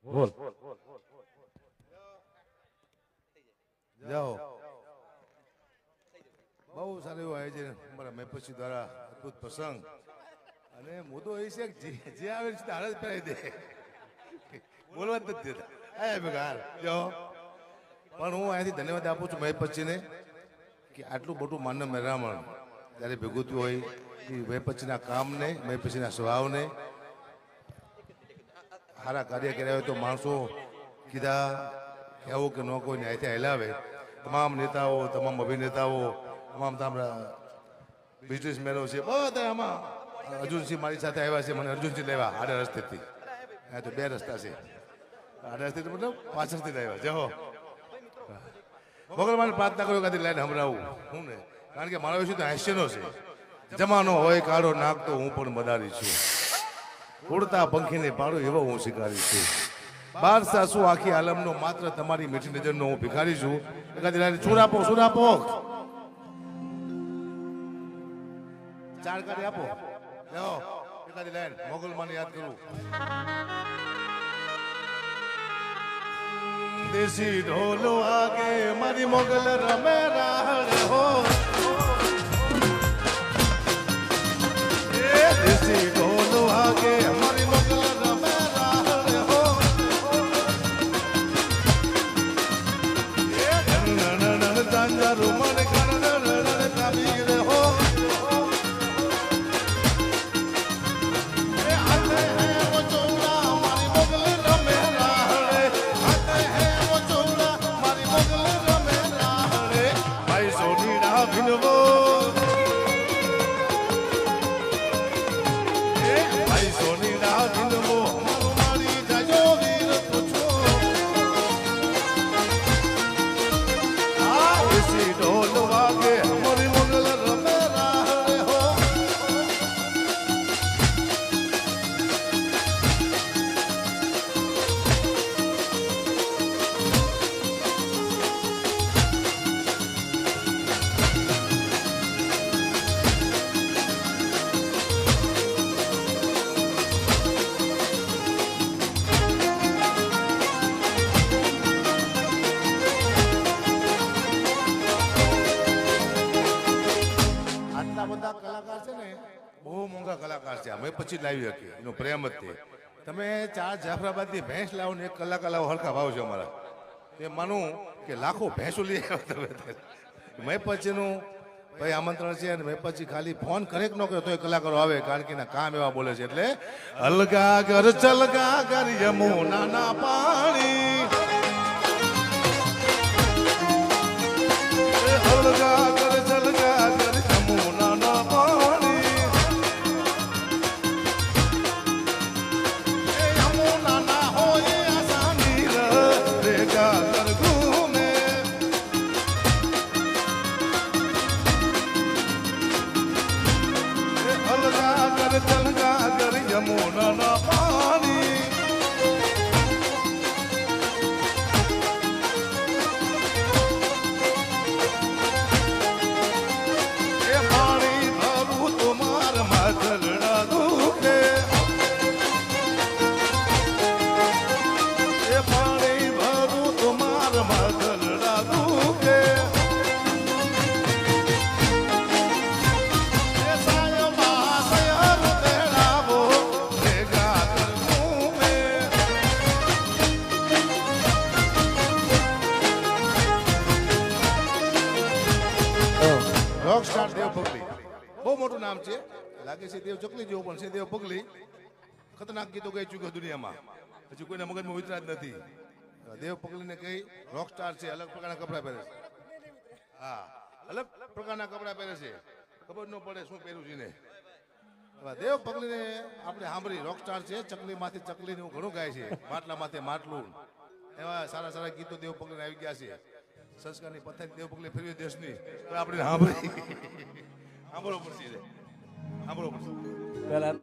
બોલ જાઓ બહુ સારું એવું આયોજન અમારા મેપસી દ્વારા અદભુત પ્રસંગ અને મુદ્દો એ છે કે જે આવે છે હાલ જ પહેરાવી દે બોલવા જ નથી દેતા આ ભેગા જાઓ પણ હું અહીંયાથી ધન્યવાદ આપું છું મહેપતજીને કે આટલું મોટું માનવ મેરામણ જ્યારે ભેગું થયું હોય એ મહેપતજીના કામને મહેપતજીના સ્વભાવને સારા કાર્ય કર્યા હોય તો માણસો કીધા કહેવું કે ન કોઈ ન્યાયથી હલાવે તમામ નેતાઓ તમામ અભિનેતાઓ તમામ બિઝનેસમેનો છે બધા આમાં અર્જુનસિંહ મારી સાથે આવ્યા છે મને અર્જુનસિંહ લેવા આડા રસ્તેથી અહીંયા તો બે રસ્તા છે આડા રસ્તે મતલબ પાછળથી આવ્યા જહો ભગવાન પ્રાર્થના કર્યો કાથી લાઈન સંભળાવું હું ને કારણ કે મારો વિષય તો હાસ્યનો છે જમાનો હોય કાળો નાક તો હું પણ મદારી છું ઉડતા પંખીને પાડો એવો હું શિકારી છું બાર સાસુ આખી આલમનો માત્ર તમારી મીઠી નજરનો હું ભિખારી છું એકાદી લાઈન સુરાપો સુરાપો ચાર કાઢી આપો જાઓ એકાદી લાઈન મોગલમાને યાદ કરું દેશી ઢોલો આગે મારી મોગલ રમે રાહડ હો દેશી ઢોલો આગે મારી મોગલ રમે રાહડ હો નન ચાંજા રૂમન કણ નન કાબી રે હો આતે હે વો ચોલા મારી મોગલ રમે રાહડ આતે હે વો ચોલા મારી મોગલ રમે રાહડ ભાઈ સોની ના ભિનવો ભાઈ સોની ના ભિનવો મારી જાજો વીર પૂછો આ દેશી ઢોલ વાગે મારી મોગલ રમે રાહડ હો આટલા બધા કલાકાર છે ને બહુ મોંઘા કલાકાર છે અમે પછી લાવી શકીએ એનો પ્રેમ જ છે તમે ચાર જાફરાબાદની ભેંસ લાવો ને 1 કલાક લાવો હરખા ભાવ છે અમારા તે માનું કે લાખો ભેંસો લઈ આવ્યો તમે મેં પછીનું ભાઈ આમંત્રણ છે અને મેં પછી ખાલી ફોન કરે કે ન કર્યો તો કલાકારો આવે કારણ કે એના કામ એવા બોલે છે એટલે અલગા ઘર ચલગા ઘર યમુના ના પાણી અલગા ઘર ચલગા ઘર યમુના ના પાણી યમુના ના હોય આસાની રેગા ઘર ઘૂમે અલગા ઘર ચલગા ઘર યમુના ના પાણી એ પાણી ભરું તુમાર માથલડા દુખે એ પાણી ભરું તુમાર માથલડા દુખે એ સાયબા સયર તેડાવો ભેગા કર ઘૂમે રોકસ્ટાર દેવ પગલી બહુ મોટું નામ છે લાગે છે દેવ ચકલી જેવું પણ છે દેવ પગલી ખતરનાક ગીતો ગાઈ ચૂક્યો દુનિયામાં હજી કોઈના મગજમાં વિતરા જ નથી દેવ પગલીને કઈ રોકસ્ટાર છે અલગ પ્રકારના કપડા પહેરે છે હા અલગ પ્રકારના કપડા પહેરે છે ખબર ન પડે શું પહેર્યું છે ને દેવ પગલીને આપણે સાંભળી રોકસ્ટાર છે ચકલીમાંથી ચકલીને એવું ઘણું ગાય છે માટલા માથે માટલું એવા સારા સારા ગીતો દેવ પગલીને આવી ગયા છે સંસ્કારની પથારી દેવ પગલે ફેરવી દેશની તો આપણે સાંભળી સાંભળવો પડશે સાંભળવો પડશે પેલા